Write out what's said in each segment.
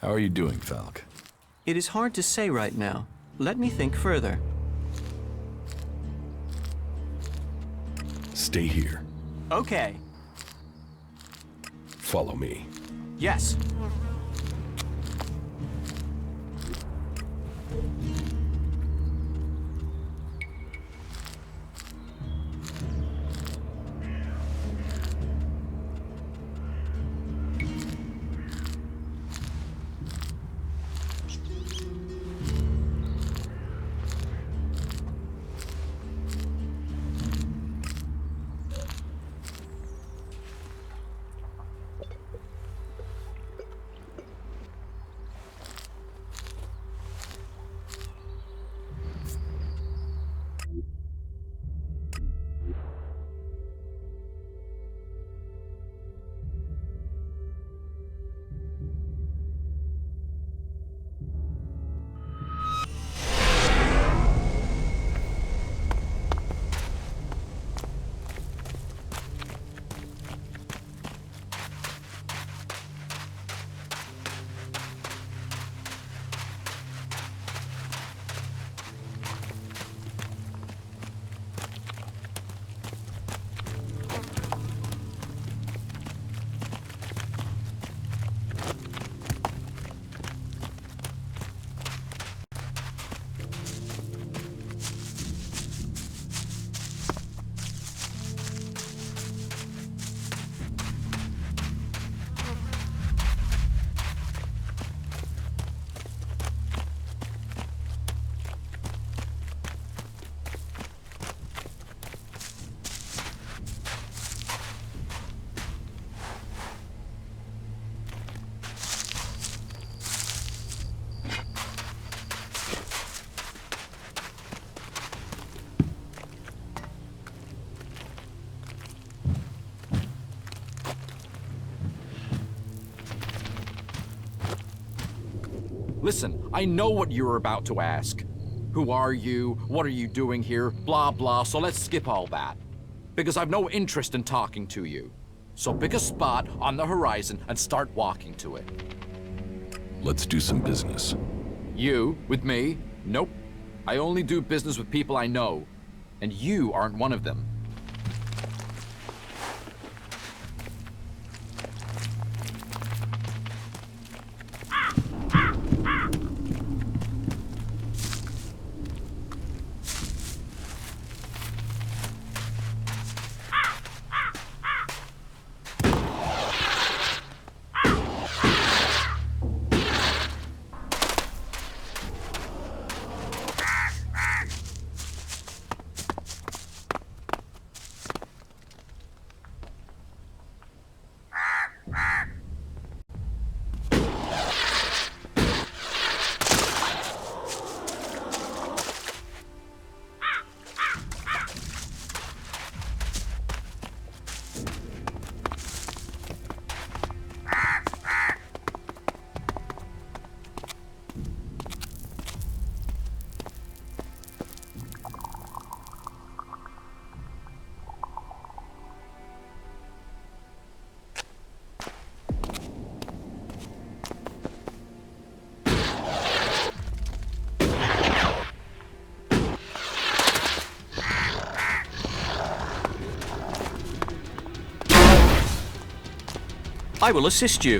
How are you doing, Falk? It is hard to say right now. Let me think further. Stay here. Okay. Follow me. Yes. Listen, I know what you're about to ask. Who are you? What are you doing here? Blah, blah, so let's skip all that. Because I've no interest in talking to you. So pick a spot on the horizon and start walking to it. Let's do some business. You, with me? Nope. I only do business with people I know. And you aren't one of them. I will assist you.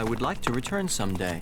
would like to return someday.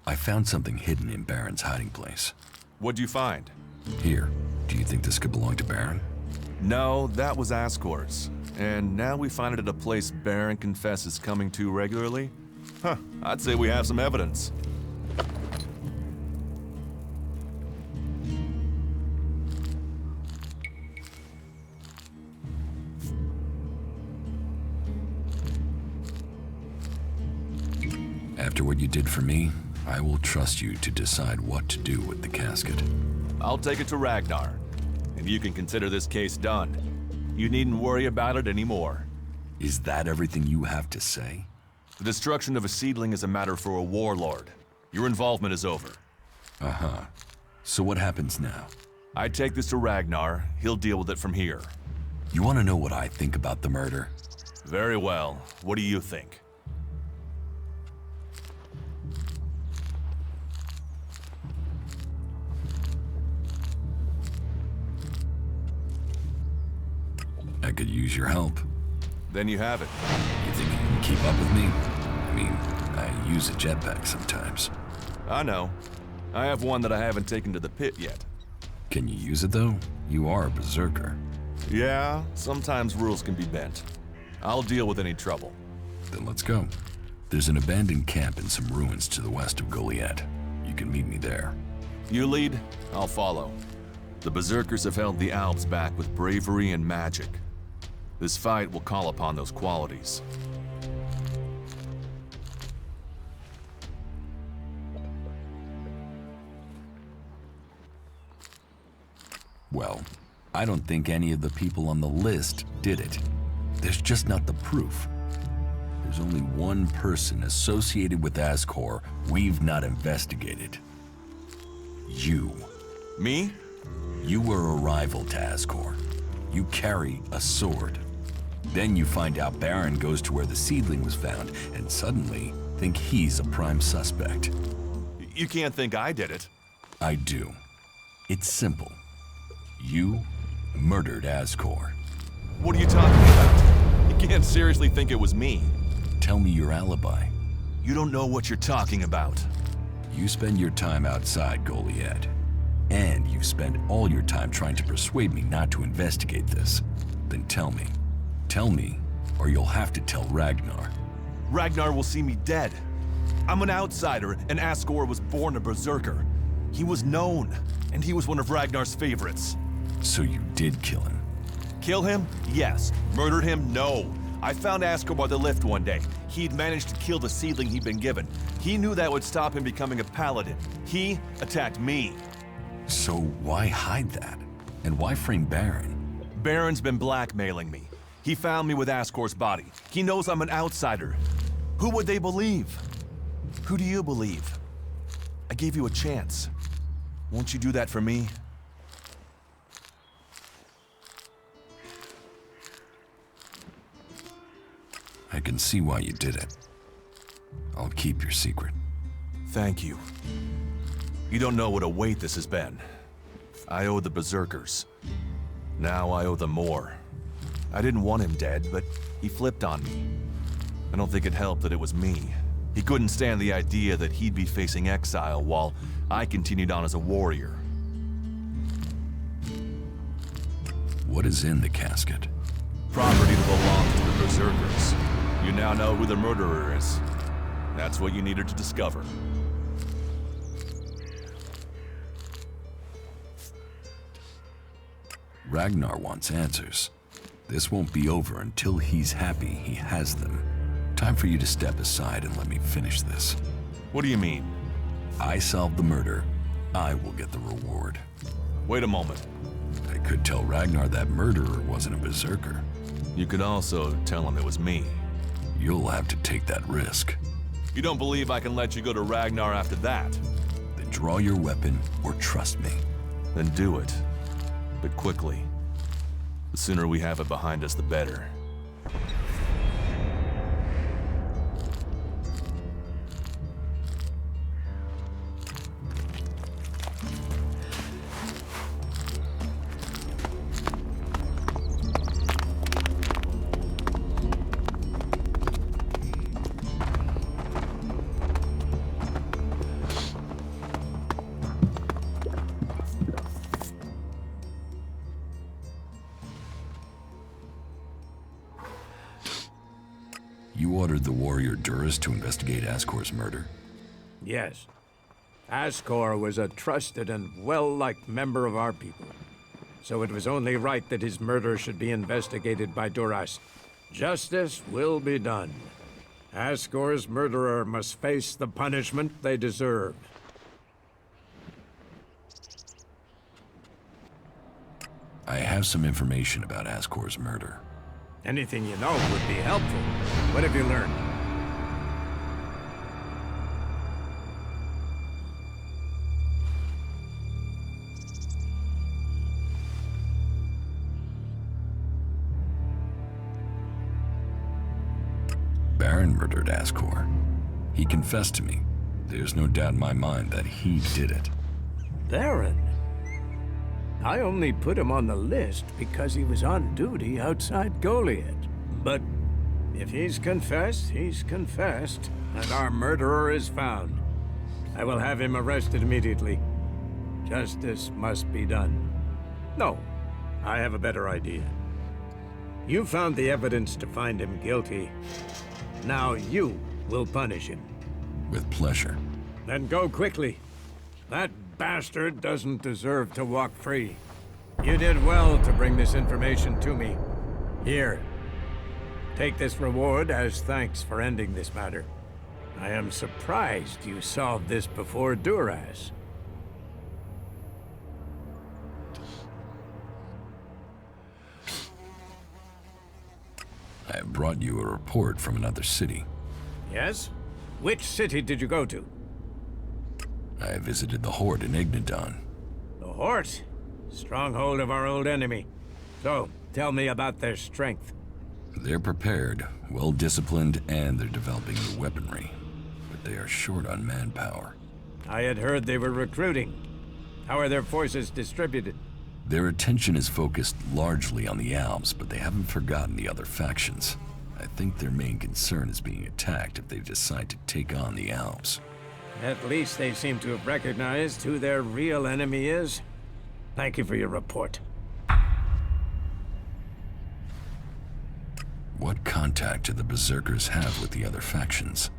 I found something hidden in Baron's hiding place. What'd you find? Here, do you think this could belong to Baron? No, that was Askors. And now we find it at a place Baron confesses coming to regularly? Huh, I'd say we have some evidence. After what you did for me, I will trust you to decide what to do with the casket. I'll take it to Ragnar, and you can consider this case done. You needn't worry about it anymore. Is that everything you have to say? The destruction of a seedling is a matter for a warlord. Your involvement is over. Uh-huh. So what happens now? I take this to Ragnar. He'll deal with it from here. You want to know what I think about the murder? Very well. What do you think? I could use your help. Then you have it. You think you can keep up with me? I mean, I use a jetpack sometimes. I know. I have one that I haven't taken to the pit yet. Can you use it though? You are a berserker. Yeah, sometimes rules can be bent. I'll deal with any trouble. Then let's go. There's an abandoned camp in some ruins to the west of Goliath. You can meet me there. You lead, I'll follow. The berserkers have held the Alps back with bravery and magic. This fight will call upon those qualities. Well, I don't think any of the people on the list did it. There's just not the proof. There's only one person associated with Askor we've not investigated. You. Me? You were a rival to Askor. You carry a sword. Then you find out Baron goes to where the seedling was found, and suddenly think he's a prime suspect. You can't think I did it. I do. It's simple. You murdered Askor. What are you talking about? You can't seriously think it was me. Tell me your alibi. You don't know what you're talking about. You spend your time outside Goliath, and you spend all your time trying to persuade me not to investigate this. Then tell me. Tell me, or you'll have to tell Ragnar. Ragnar will see me dead. I'm an outsider, and Askor was born a berserker. He was known, and he was one of Ragnar's favorites. So you did kill him? Kill him? Yes. Murdered him? No. I found Askor by the lift one day. He'd managed to kill the seedling he'd been given. He knew that would stop him becoming a paladin. He attacked me. So why hide that? And why frame Baron? Baron's been blackmailing me. He found me with Askor's body. He knows I'm an outsider. Who would they believe? Who do you believe? I gave you a chance. Won't you do that for me? I can see why you did it. I'll keep your secret. Thank you. You don't know what a weight this has been. I owe the berserkers. Now I owe them more. I didn't want him dead, but he flipped on me. I don't think it helped that it was me. He couldn't stand the idea that he'd be facing exile while I continued on as a warrior. What is in the casket? Property that belongs to the Berserkers. You now know who the murderer is. That's what you needed to discover. Ragnar wants answers. This won't be over until he's happy he has them. Time for you to step aside and let me finish this. What do you mean? I solved the murder. I will get the reward. Wait a moment. I could tell Ragnar that murderer wasn't a berserker. You could also tell him it was me. You'll have to take that risk. You don't believe I can let you go to Ragnar after that? Then draw your weapon or trust me. Then do it. But quickly. The sooner we have it behind us, the better. You ordered the warrior Duras to investigate Askor's murder? Yes. Askor was a trusted and well-liked member of our people. So it was only right that his murder should be investigated by Duras. Justice will be done. Askor's murderer must face the punishment they deserve. I have some information about Askor's murder. Anything you know would be helpful. What have you learned? Baron murdered Askor. He confessed to me. There's no doubt in my mind that he did it. Baron? I only put him on the list because he was on duty outside Goliath. But if he's confessed, and our murderer is found. I will have him arrested immediately. Justice must be done. No, I have a better idea. You found the evidence to find him guilty. Now you will punish him. With pleasure. Then go quickly. That bastard doesn't deserve to walk free. You did well to bring this information to me. Here. Take this reward as thanks for ending this matter. I am surprised you solved this before Duras. I have brought you a report from another city. Yes? Which city did you go to? I visited the Horde in Ignadon. The Horde? Stronghold of our old enemy. So, tell me about their strength. They're prepared, well-disciplined, and they're developing new weaponry. But they are short on manpower. I had heard they were recruiting. How are their forces distributed? Their attention is focused largely on the Alps, but they haven't forgotten the other factions. I think their main concern is being attacked if they decide to take on the Alps. At least they seem to have recognized who their real enemy is. Thank you for your report. What contact do the Berserkers have with the other factions?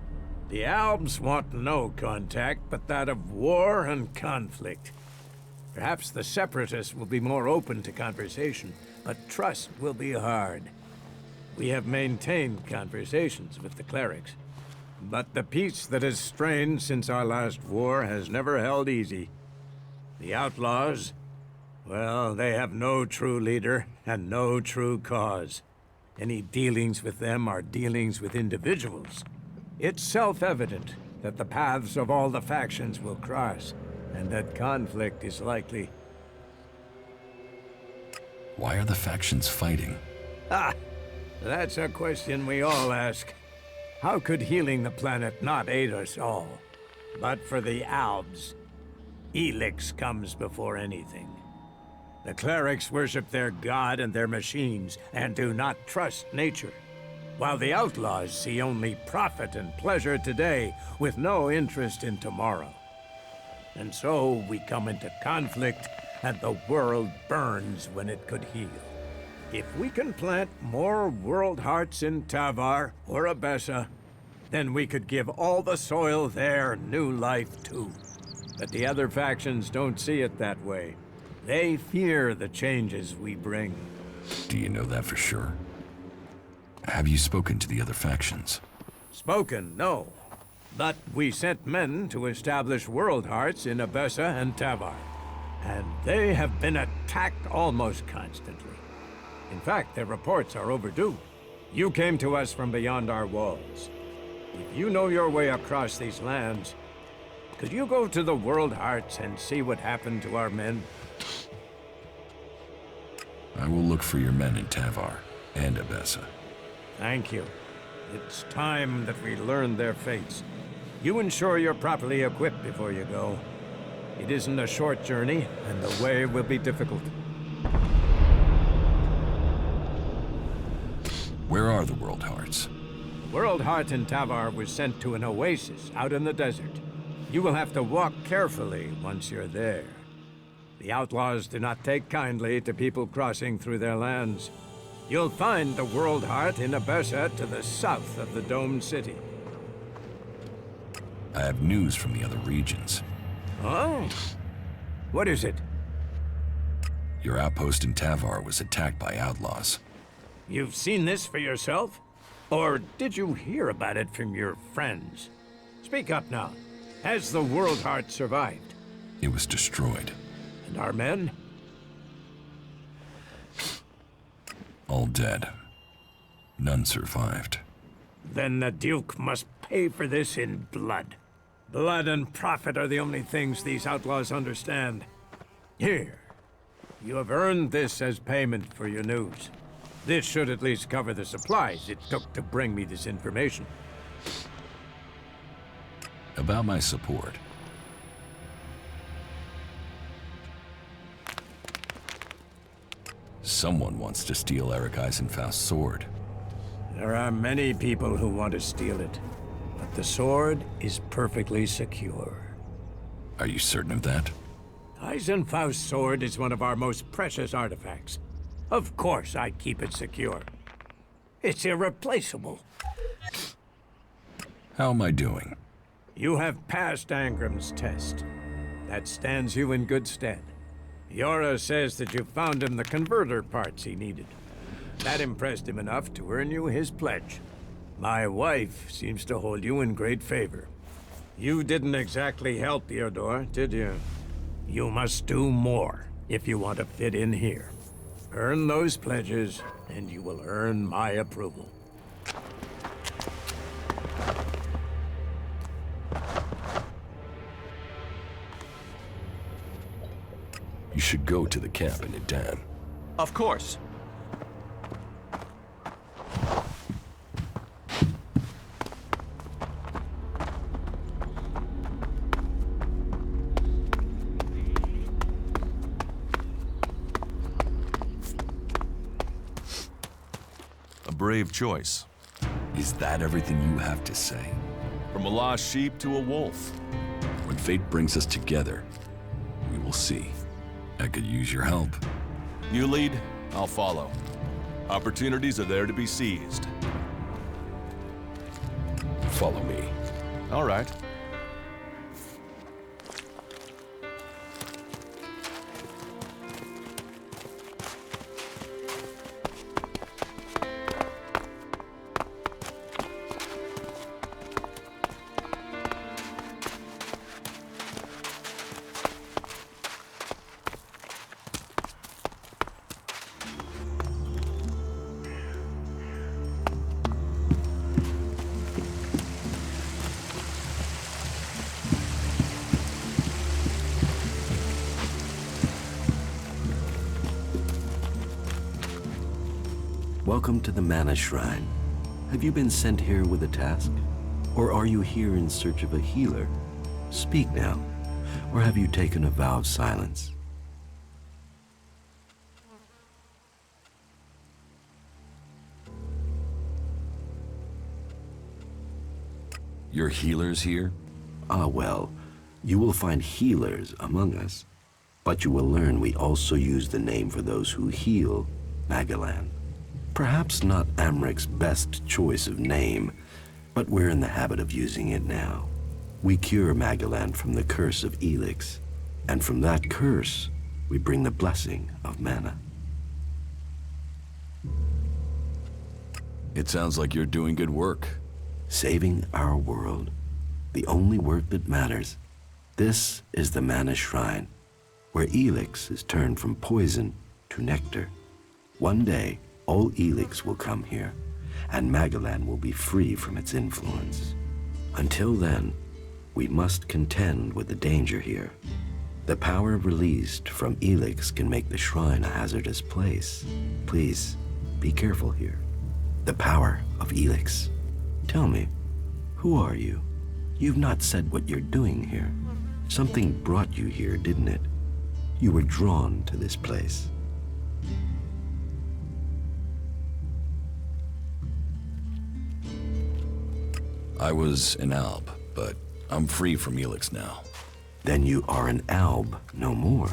The Alps want no contact but that of war and conflict. Perhaps the Separatists will be more open to conversation, but trust will be hard. We have maintained conversations with the clerics, but the peace that has strained since our last war has never held easy. The outlaws, well, they have no true leader and no true cause. Any dealings with them are dealings with individuals. It's self-evident that the paths of all the factions will cross, and that conflict is likely. Why are the factions fighting? Ah, that's a question we all ask. How could healing the planet not aid us all? But for the Albs, ELEX comes before anything. The clerics worship their god and their machines, and do not trust nature. While the outlaws see only profit and pleasure today, with no interest in tomorrow. And so we come into conflict, and the world burns when it could heal. If we can plant more world hearts in Tavar or Abessa, then we could give all the soil there new life too. But the other factions don't see it that way. They fear the changes we bring. Do you know that for sure? Have you spoken to the other factions? Spoken, no. But we sent men to establish world hearts in Abessa and Tavar. And they have been attacked almost constantly. In fact, their reports are overdue. You came to us from beyond our walls. If you know your way across these lands, could you go to the World Hearts and see what happened to our men? I will look for your men in Tavar and Abessa. Thank you. It's time that we learn their fates. You ensure you're properly equipped before you go. It isn't a short journey, and the way will be difficult. Where are the World Hearts? World Heart in Tavar was sent to an oasis out in the desert. You will have to walk carefully once you're there. The outlaws do not take kindly to people crossing through their lands. You'll find the World Heart in Abessa to the south of the domed city. I have news from the other regions. Oh? What is it? Your outpost in Tavar was attacked by outlaws. You've seen this for yourself? Or did you hear about it from your friends? Speak up now. Has the World Heart survived? It was destroyed. And our men? All dead. None survived. Then the Duke must pay for this in blood. Blood and profit are the only things these outlaws understand. Here. You have earned this as payment for your news. This should at least cover the supplies it took to bring me this information. About my support. Someone wants to steal Eric Eisenfaust's sword. There are many people who want to steal it, but the sword is perfectly secure. Are you certain of that? Eisenfaust's sword is one of our most precious artifacts. Of course I'd keep it secure. It's irreplaceable. How am I doing? You have passed Angram's test. That stands you in good stead. Yora says that you found him the converter parts he needed. That impressed him enough to earn you his pledge. My wife seems to hold you in great favor. You didn't exactly help Theodore, did you? You must do more if you want to fit in here. Earn those pledges, and you will earn my approval. You should go to the camp in Idan. Of course. A brave choice. Is that everything you have to say? From a lost sheep to a wolf. When fate brings us together, we will see. I could use your help. You lead, I'll follow. Opportunities are there to be seized. Follow me. All right. Welcome to the Mana Shrine. Have you been sent here with a task? Or are you here in search of a healer? Speak now. Or have you taken a vow of silence? Your healers here? Ah, well, you will find healers among us. But you will learn we also use the name for those who heal Magellan. Perhaps not Amric's best choice of name, but we're in the habit of using it now. We cure Magellan from the curse of ELEX, and from that curse, we bring the blessing of mana. It sounds like you're doing good work. Saving our world, the only work that matters. This is the Mana Shrine, where ELEX is turned from poison to nectar. One day, all ELEX will come here, and Magellan will be free from its influence. Until then, we must contend with the danger here. The power released from ELEX can make the shrine a hazardous place. Please, be careful here. The power of ELEX. Tell me, who are you? You've not said what you're doing here. Something brought you here, didn't it? You were drawn to this place. I was an alb, but I'm free from ELEX now. Then you are an alb no more.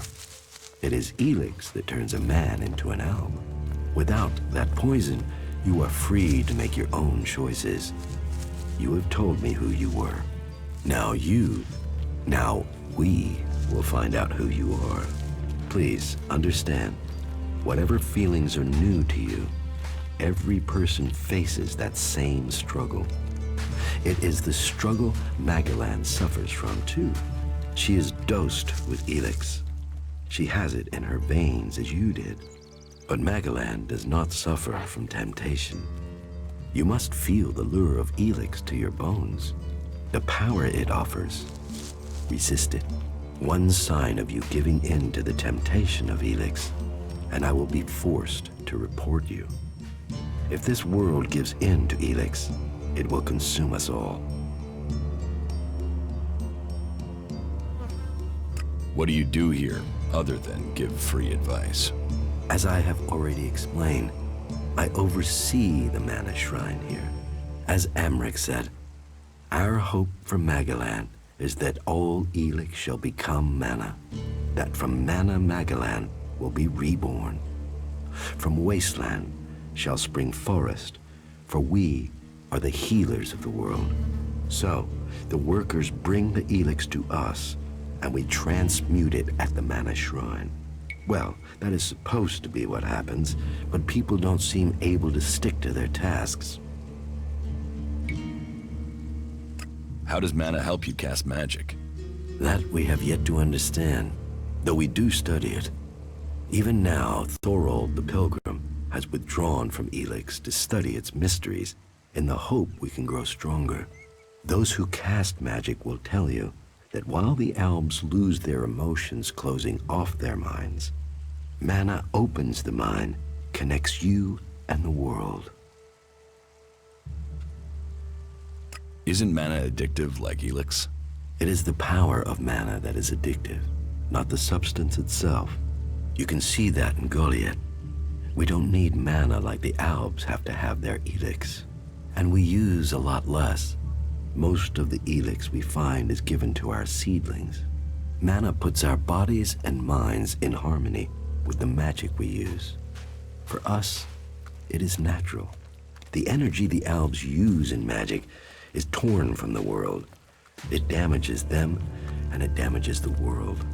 It is ELEX that turns a man into an alb. Without that poison, you are free to make your own choices. You have told me who you were. Now we will find out who you are. Please understand, whatever feelings are new to you, every person faces that same struggle. It is the struggle Magellan suffers from too. She is dosed with ELEX. She has it in her veins as you did. But Magellan does not suffer from temptation. You must feel the lure of ELEX to your bones, the power it offers. Resist it. One sign of you giving in to the temptation of ELEX, and I will be forced to report you. If this world gives in to ELEX, it will consume us all. What do you do here, other than give free advice? As I have already explained, I oversee the Mana Shrine here. As Amric said, our hope for Magellan is that all ELEX shall become mana, that from mana Magellan will be reborn. From wasteland shall spring forest, for we are the healers of the world. So, the workers bring the ELEX to us, and we transmute it at the Mana Shrine. Well, that is supposed to be what happens, but people don't seem able to stick to their tasks. How does mana help you cast magic? That we have yet to understand, though we do study it. Even now, Thorold the Pilgrim has withdrawn from ELEX to study its mysteries in the hope we can grow stronger. Those who cast magic will tell you that while the Albs lose their emotions closing off their minds, mana opens the mind, connects you and the world. Isn't mana addictive like ELEX? It is the power of mana that is addictive, not the substance itself. You can see that in Goliath. We don't need mana like the Albs have to have their ELEX, and we use a lot less. Most of the ELEX we find is given to our seedlings. Mana puts our bodies and minds in harmony with the magic we use. For us, it is natural. The energy the Albs use in magic is torn from the world. It damages them, and it damages the world.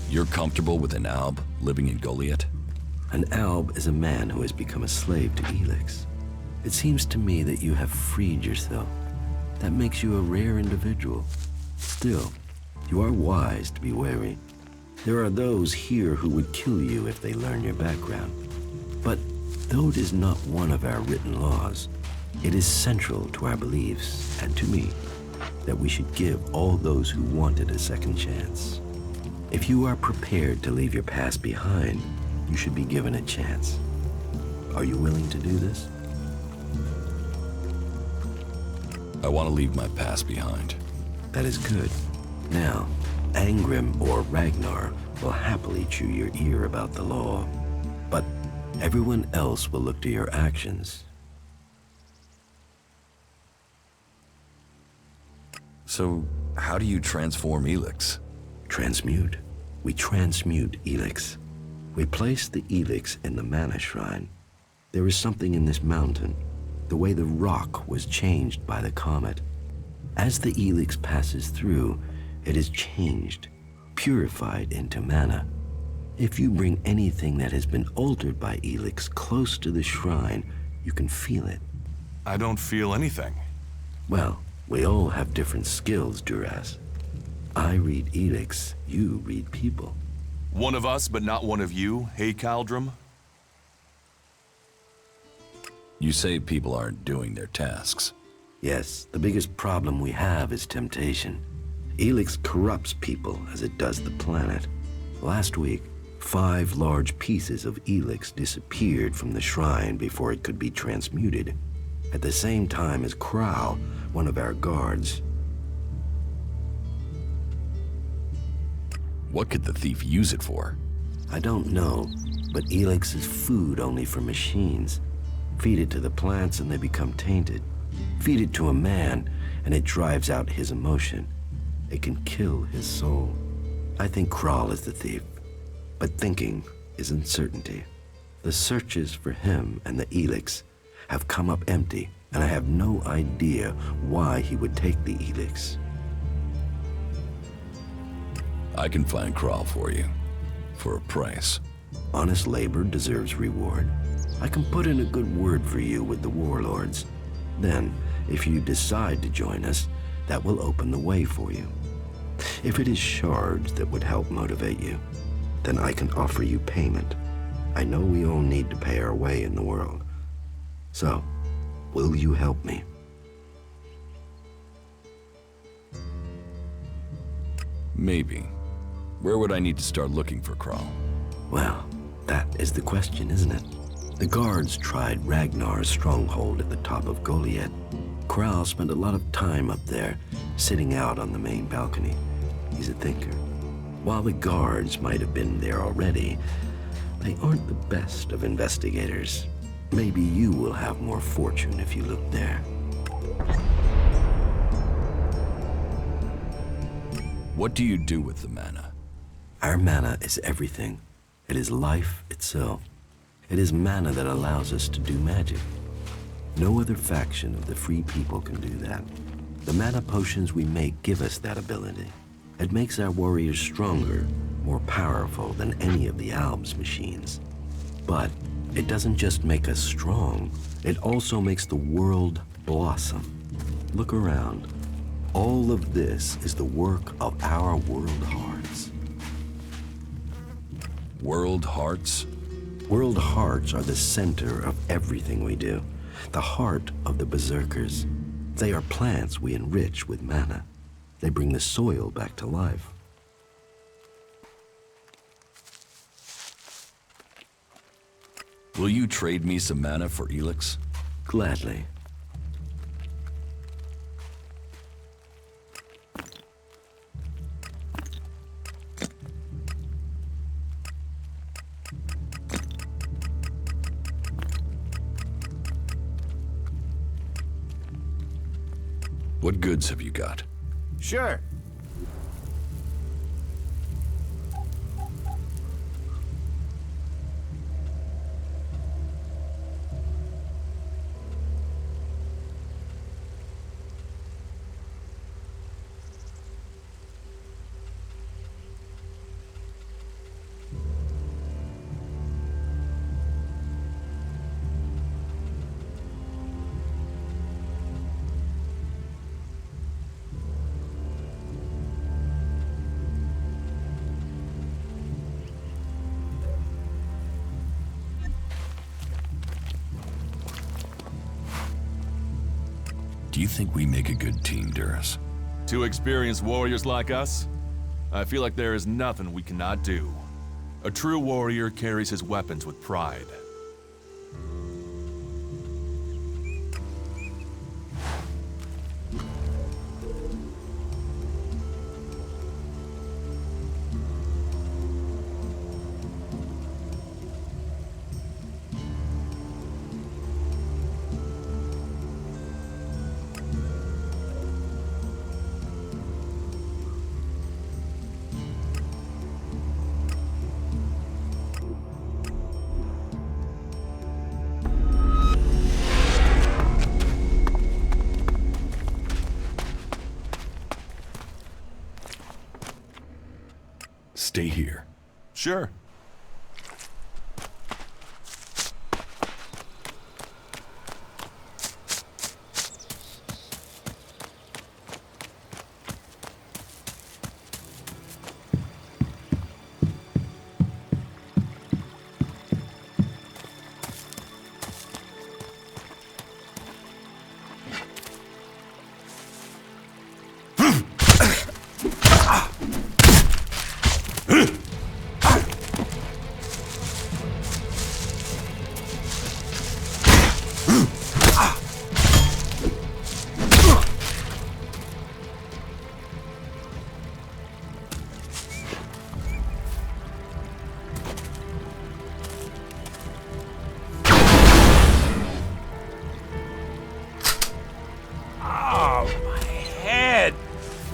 You're comfortable with an alb living in Goliath? An alb is a man who has become a slave to ELEX. It seems to me that you have freed yourself. That makes you a rare individual. Still, you are wise to be wary. There are those here who would kill you if they learn your background. But though it is not one of our written laws, it is central to our beliefs, and to me, that we should give all those who want it a second chance. If you are prepared to leave your past behind, you should be given a chance. Are you willing to do this? I want to leave my past behind. That is good. Now, Angrim or Ragnar will happily chew your ear about the law, but everyone else will look to your actions. So, how do you transform ELEX? Transmute. We transmute ELEX. We place the ELEX in the Mana Shrine. There is something in this mountain, the way the rock was changed by the comet. As the ELEX passes through, it is changed, purified into mana. If you bring anything that has been altered by ELEX close to the shrine, you can feel it. I don't feel anything. Well, we all have different skills, Duras. I read ELEX, you read people. One of us, but not one of you, hey Caldrum? You say people aren't doing their tasks. Yes, the biggest problem we have is temptation. ELEX corrupts people as it does the planet. Last week, 5 large pieces of ELEX disappeared from the shrine before it could be transmuted, at the same time as Krau, one of our guards. What could the thief use it for? I don't know, but ELEX is food only for machines. Feed it to the plants and they become tainted. Feed it to a man and it drives out his emotion. It can kill his soul. I think Kral is the thief, but thinking is uncertainty. The searches for him and the ELEX have come up empty, and I have no idea why he would take the ELEX. I can find Kral for you, for a price. Honest labor deserves reward. I can put in a good word for you with the warlords. Then, if you decide to join us, that will open the way for you. If it is shards that would help motivate you, then I can offer you payment. I know we all need to pay our way in the world. So, will you help me? Maybe. Where would I need to start looking for Kral? Well, that is the question, isn't it? The guards tried Ragnar's stronghold at the top of Goliath. Kral spent a lot of time up there, sitting out on the main balcony. He's a thinker. While the guards might have been there already, they aren't the best of investigators. Maybe you will have more fortune if you look there. What do you do with the mana? Our mana is everything. It is life itself. It is mana that allows us to do magic. No other faction of the free people can do that. The mana potions we make give us that ability. It makes our warriors stronger, more powerful than any of the Alb's machines. But it doesn't just make us strong, it also makes the world blossom. Look around. All of this is the work of our world hearts. World hearts? World hearts are the center of everything we do. The heart of the berserkers. They are plants we enrich with mana. They bring the soil back to life. Will you trade me some mana for ELEX? Gladly. What goods have you got? Sure. Do you think we make a good team, Duras? 2 experienced warriors like us? I feel like there is nothing we cannot do. A true warrior carries his weapons with pride. Stay here. Sure.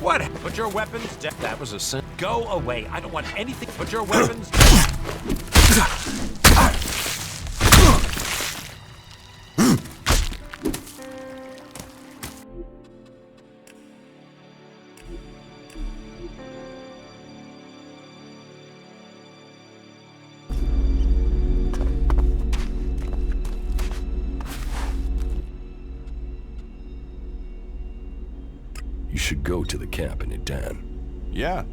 What? Put your weapons down. That was a sin. Go away. I don't want anything. Put your weapons down. You should go to the camp in Idan. Yeah.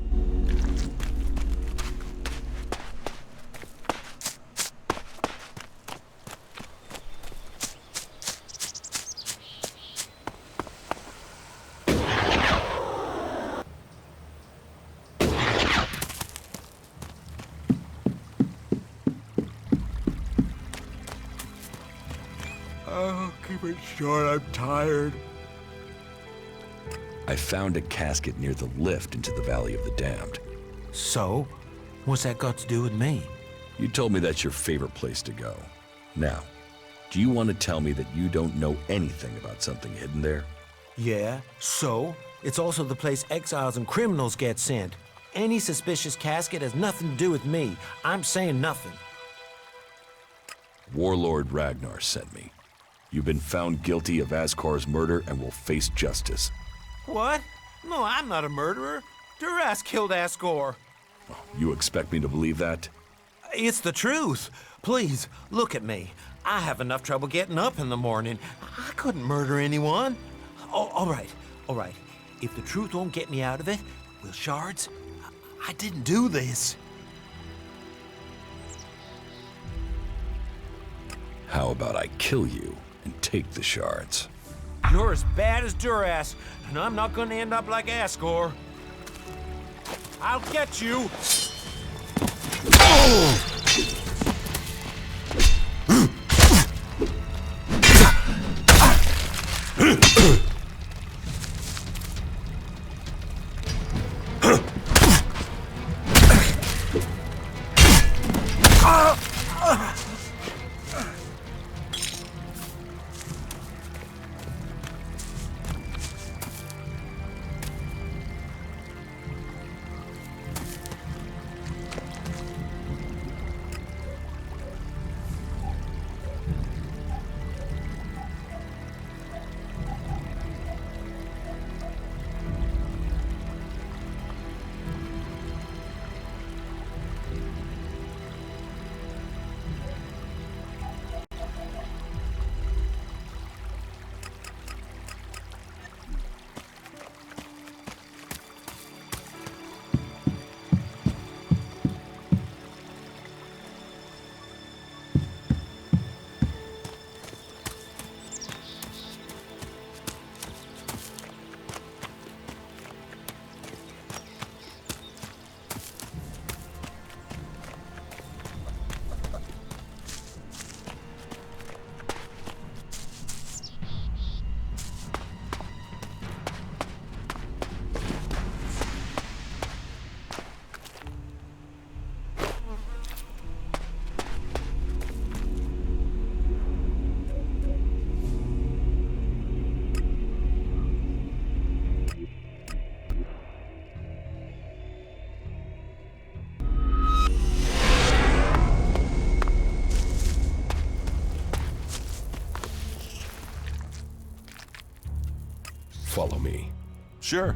Oh, keep it short. I'm tired. I found a casket near the lift into the Valley of the Damned. So? What's that got to do with me? You told me that's your favorite place to go. Now, do you want to tell me that you don't know anything about something hidden there? Yeah, so? It's also the place exiles and criminals get sent. Any suspicious casket has nothing to do with me. I'm saying nothing. Warlord Ragnar sent me. You've been found guilty of Askor's murder and will face justice. What? No, I'm not a murderer. Duras killed Askor. You expect me to believe that? It's the truth. Please, look at me. I have enough trouble getting up in the morning. I couldn't murder anyone. Oh, all right. If the truth won't get me out of it, well, Shards, I didn't do this. How about I kill you and take the shards? You're as bad as Duras, and I'm not gonna end up like Askor. I'll get you! Follow me. Sure.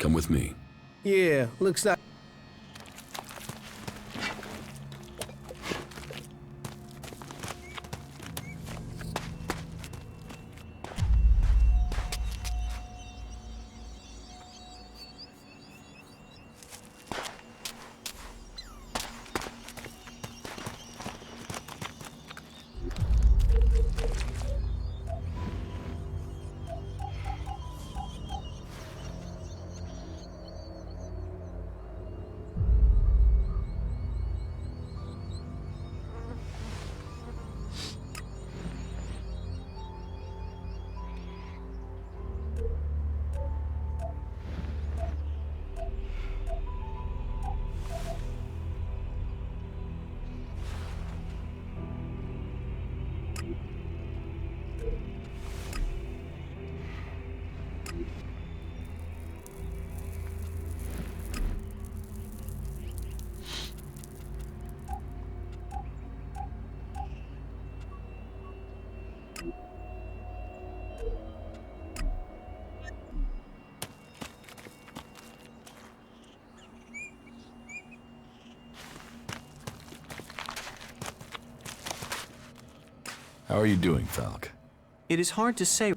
Come with me. Yeah, looks like... How are you doing, Falk? It is hard to say.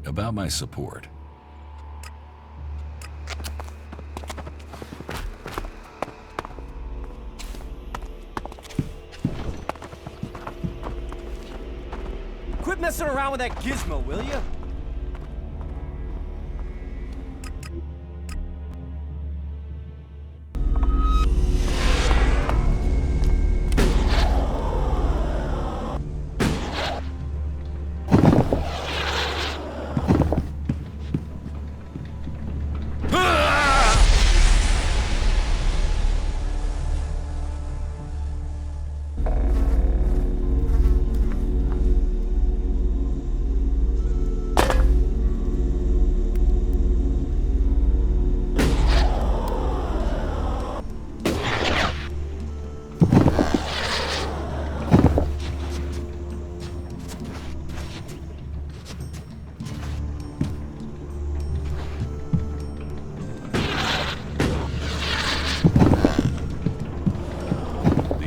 About my support. Quit messing around with that gizmo, will you?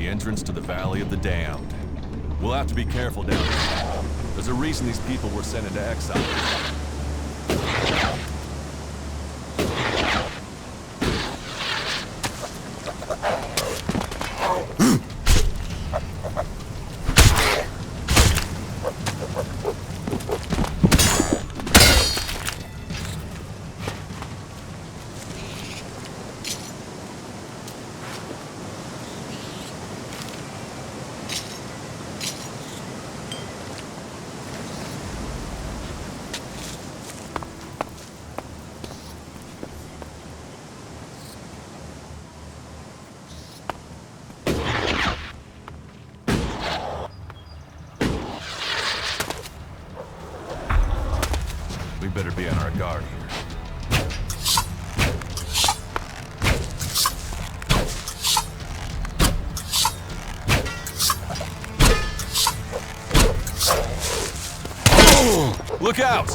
Entrance to the Valley of the Damned. We'll have to be careful down there. There's a reason these people were sent into exile. We better be on our guard here. Look out!